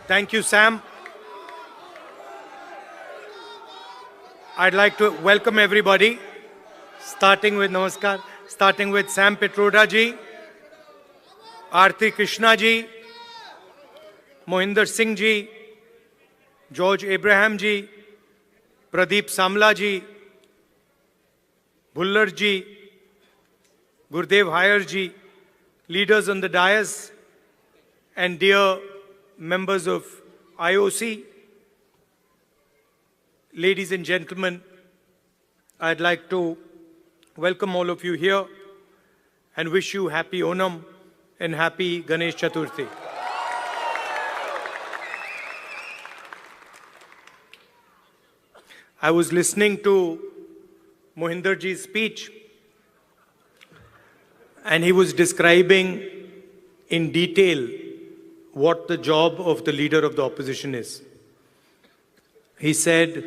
Thank you, Sam. I'd like to welcome everybody, starting with Namaskar, starting with Sam Pitroda ji, Aarti Krishna ji, Mohinder Singh ji, George Abraham ji, Pradeep Samla ji, Bhullar ji, Gurdev Haier ji, leaders on the dais, and dear members of IOC, ladies and gentlemen, I'd like to welcome all of you here and wish you happy Onam and happy Ganesh Chaturthi. I was listening to Mohinder ji's speech, and he was describing in detail what the job of the leader of the opposition is. He said,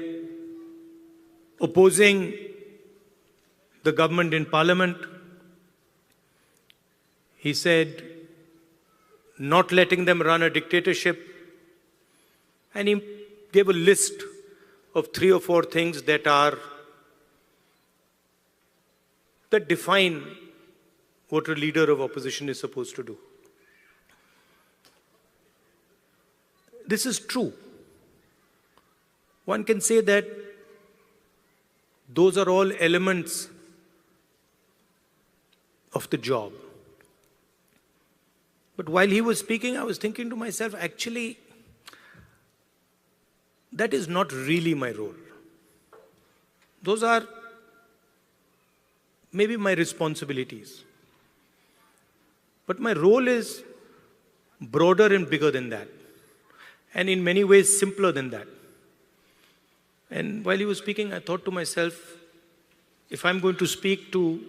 opposing the government in parliament. He said, not letting them run a dictatorship. And he gave a list of 3 or 4 things that define what a leader of opposition is supposed to do. This is true. One can say that those are all elements of the job. But while he was speaking, I was thinking to myself, actually, that is not really my role. Those are maybe my responsibilities. But my role is broader and bigger than that, and in many ways simpler than that. And while he was speaking, I thought to myself, if I'm going to speak to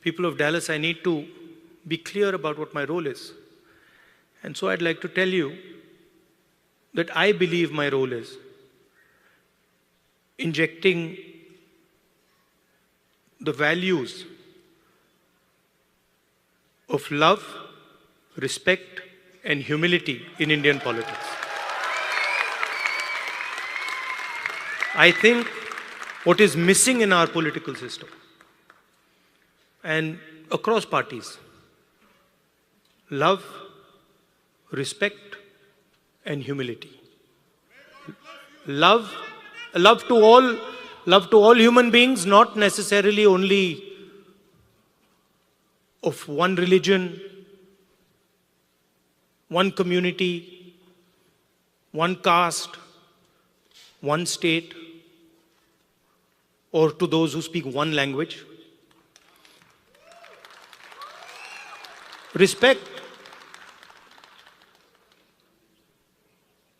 people of Dallas, I need to be clear about what my role is. And so I'd like to tell you that I believe my role is injecting the values of love, respect, and humility in Indian politics. I think what is missing in our political system and across parties, love, respect, and humility. Love to all human beings, not necessarily only of one religion, one community, one caste, one state, or to those who speak one language. Respect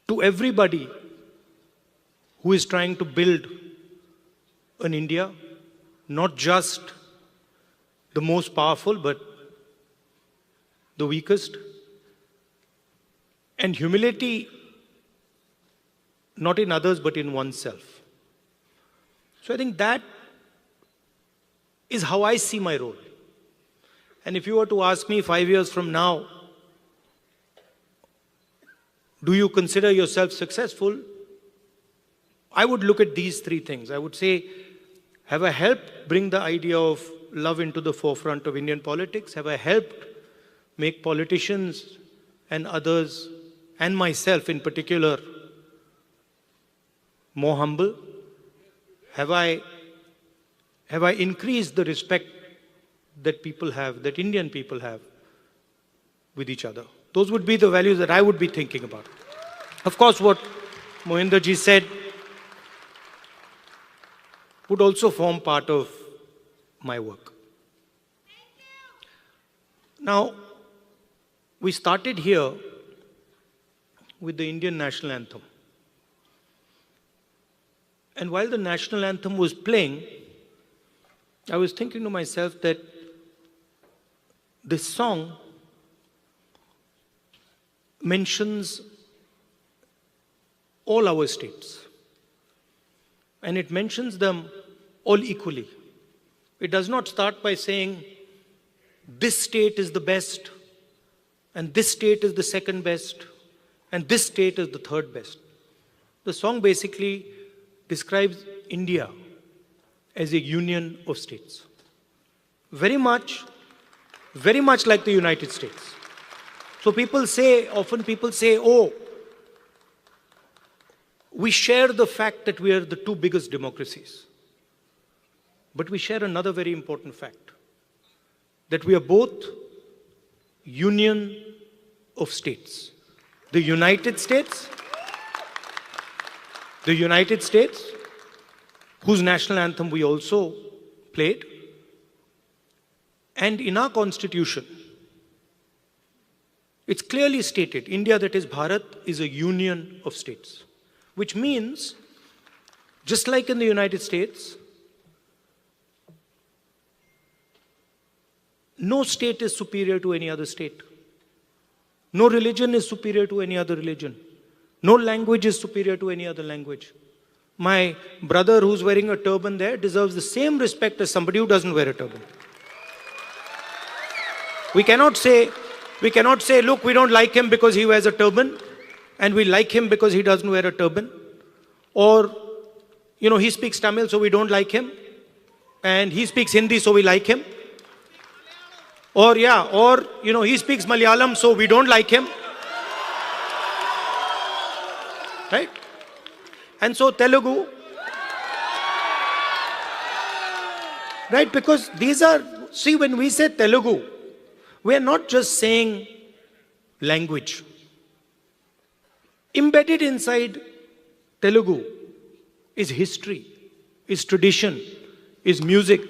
to everybody who is trying to build an India, not just the most powerful, but the weakest. And humility, not in others, but in oneself. So I think that is how I see my role. And if you were to ask me 5 years from now, do you consider yourself successful? I would look at these 3 things. I would say, have I helped bring the idea of love into the forefront of Indian politics? Have I helped make politicians and others, and myself in particular, more humble? Have I increased the respect that people have, that Indian people have with each other? Those would be the values that I would be thinking about. Of course, what Mohinder ji said would also form part of my work. Now, we started here with the Indian national anthem. And while the national anthem was playing, I was thinking to myself that this song mentions all our states. And it mentions them all equally. It does not start by saying, this state is the best, and this state is the second best, and this state is the third best. The song basically describes India as a union of states. Very much like the United States. So often people say, oh, we share the fact that we are the two biggest democracies. But we share another very important fact, that we are both union of states. The United States, whose national anthem we also played, and in our constitution, it's clearly stated, India, that is Bharat, is a union of states. Which means, just like in the United States, no state is superior to any other state. No religion is superior to any other religion. No language is superior to any other language. My brother who's wearing a turban there deserves the same respect as somebody who doesn't wear a turban. We cannot say, look, we don't like him because he wears a turban, and we like him because he doesn't wear a turban. Or, he speaks Tamil, so we don't like him. And he speaks Hindi, so we like him. Or, he speaks Malayalam, so we don't like him. Right? And so Telugu. Right? Because when we say Telugu, we are not just saying language. Embedded inside Telugu is history, is tradition, is music,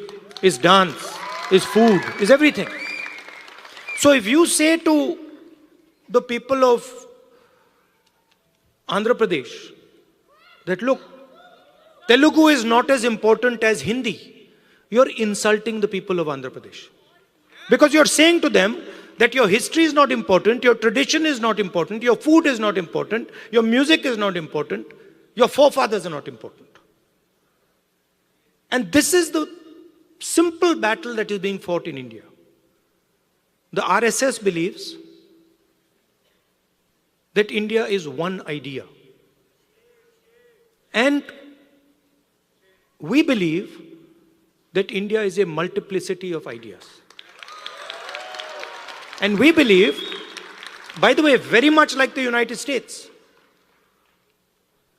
is dance, is food, is everything. So if you say to the people of Andhra Pradesh that, look, Telugu is not as important as Hindi, you're insulting the people of Andhra Pradesh. Because you're saying to them that your history is not important, your tradition is not important, your food is not important, your music is not important, your forefathers are not important. And this is the simple battle that is being fought in India. The RSS believes that India is one idea. And we believe that India is a multiplicity of ideas. And we believe, by the way, very much like the United States,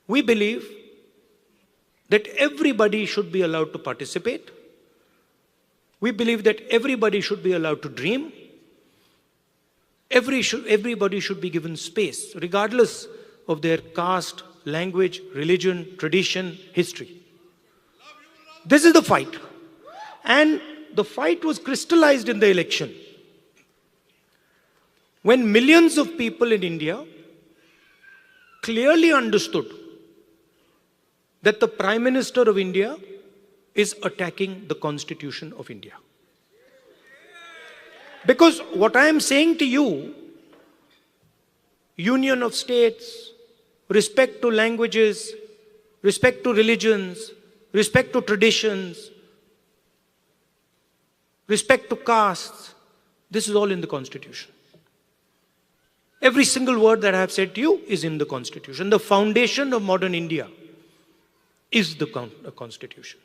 we believe that everybody should be allowed to participate. We believe that everybody should be allowed to dream. Everybody should be given space, regardless of their caste, language, religion, tradition, history. This is the fight. And the fight was crystallized in the election, when millions of people in India clearly understood that the Prime Minister of India is attacking the Constitution of India. Because what I am saying to you, union of states, respect to languages, respect to religions, respect to traditions, respect to castes, this is all in the Constitution. Every single word that I have said to you is in the Constitution. The foundation of modern India is the Constitution.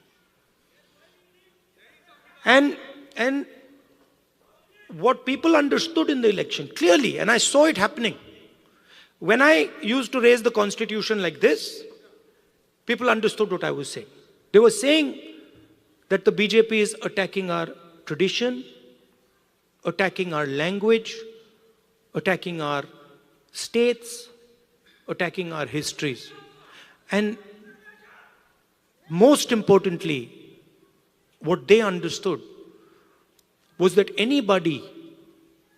And what people understood in the election clearly, and I saw it happening. When I used to raise the Constitution like this, people understood what I was saying. They were saying that the BJP is attacking our tradition, attacking our language, attacking our states, attacking our histories. And most importantly, what they understood was that anybody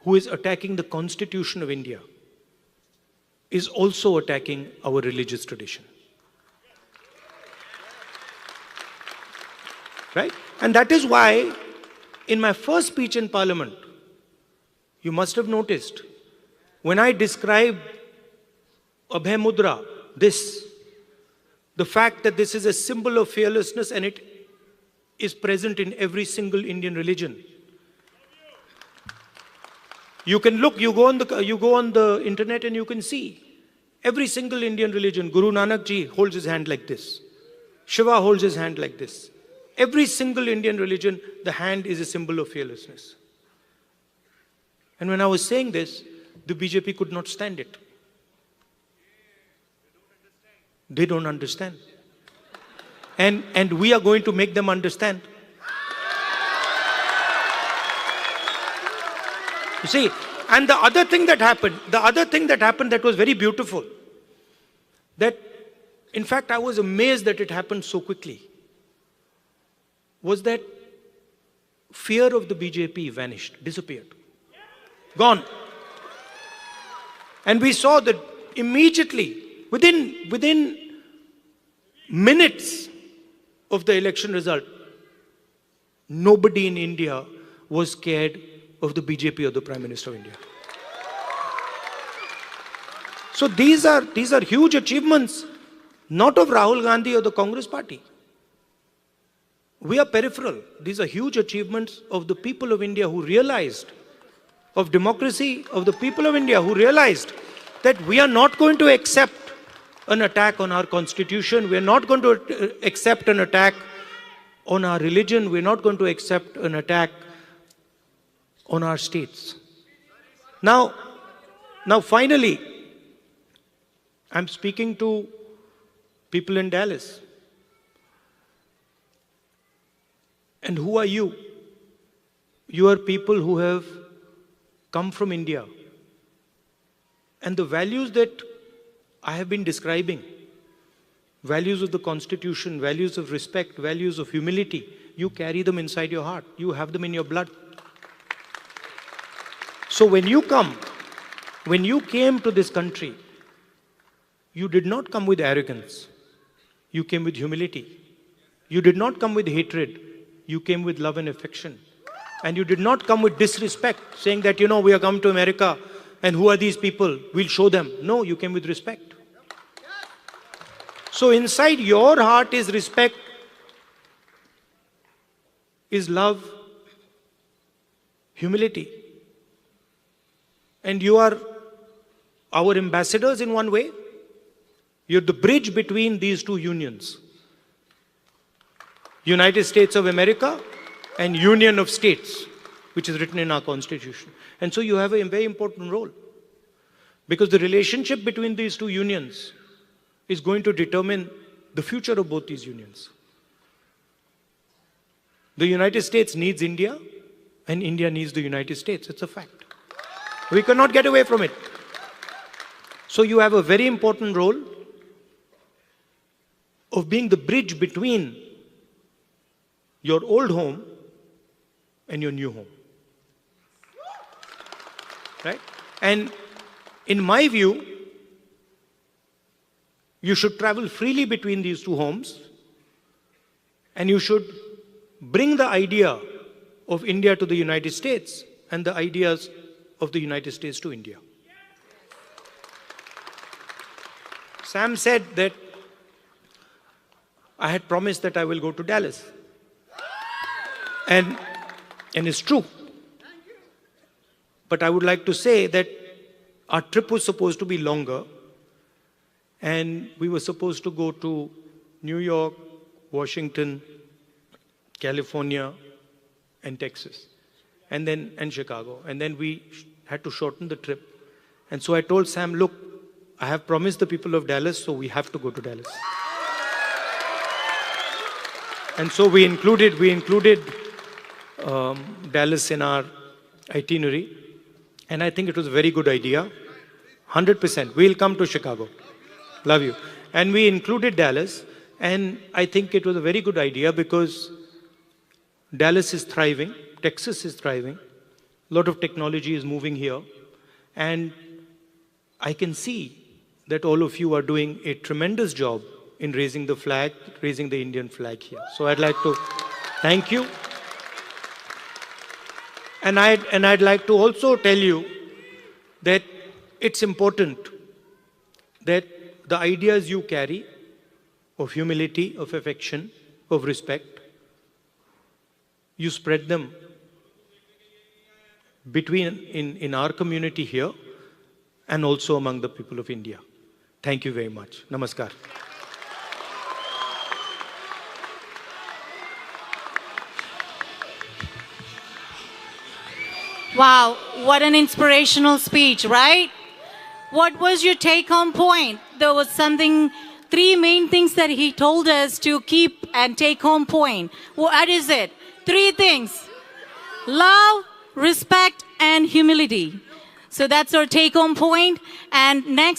who is attacking the Constitution of India is also attacking our religious tradition. Right? And that is why in my first speech in Parliament, you must have noticed, when I described Abhay Mudra, the fact that this is a symbol of fearlessness and it is present in every single Indian religion. You can look, you go on the internet and you can see Every single Indian religion, Guru Nanak ji holds his hand like this. Shiva holds his hand like this. Every single Indian religion, the hand is a symbol of fearlessness. And when I was saying this, the BJP could not stand it. They don't understand. And we are going to make them understand. You see, and the other thing that happened that was very beautiful, that in fact I was amazed that it happened so quickly, was that fear of the BJP vanished, disappeared, gone. And we saw that immediately, within minutes of the election result, nobody in India was scared of the BJP or the Prime Minister of India. So these are huge achievements, not of Rahul Gandhi or the Congress party. We are peripheral. These are huge achievements of the people of India who realized, of democracy, of the people of India who realized that we are not going to accept an attack on our constitution. We are not going to accept an attack on our religion. We are not going to accept an attack on our states. Now finally, I'm speaking to people in Dallas. And who are you? You are people who have come from India. And the values that I have been describing, values of the Constitution, values of respect, values of humility, you carry them inside your heart. You have them in your blood. So when you came to this country, you did not come with arrogance. You came with humility. You did not come with hatred. You came with love and affection. And you did not come with disrespect, saying that, we are come to America and who are these people? We'll show them. No, you came with respect. So inside your heart is respect, is love, humility. And you are our ambassadors in one way. You're the bridge between these two unions. United States of America and Union of States, which is written in our Constitution. And so you have a very important role. Because the relationship between these two unions is going to determine the future of both these unions. The United States needs India, and India needs the United States. It's a fact. We cannot get away from it. So you have a very important role of being the bridge between your old home and your new home. Right? And in my view, you should travel freely between these two homes, and you should bring the idea of India to the United States and the ideas of the United States to India. Sam said that I had promised that I will go to Dallas. And it's true. But I would like to say that our trip was supposed to be longer, and we were supposed to go to New York, Washington, California, and Texas, and Chicago. And then we had to shorten the trip. And so I told Sam, look, I have promised the people of Dallas, so we have to go to Dallas. And so we included Dallas in our itinerary. And I think it was a very good idea. 100%. We'll come to Chicago. Love you. And we included Dallas. And I think it was a very good idea because Dallas is thriving. Texas is thriving. A lot of technology is moving here. And I can see that all of you are doing a tremendous job in raising the flag, raising the Indian flag here. So I'd like to thank you. And I'd like to also tell you that it's important that the ideas you carry of humility, of affection, of respect, you spread them in our community here and also among the people of India. Thank you very much. Namaskar. Wow, what an inspirational speech, right? What was your take home point? There was something, three main things that he told us to keep and take home point. What is it? Three things: love, respect, and humility. So that's our take home point. And next,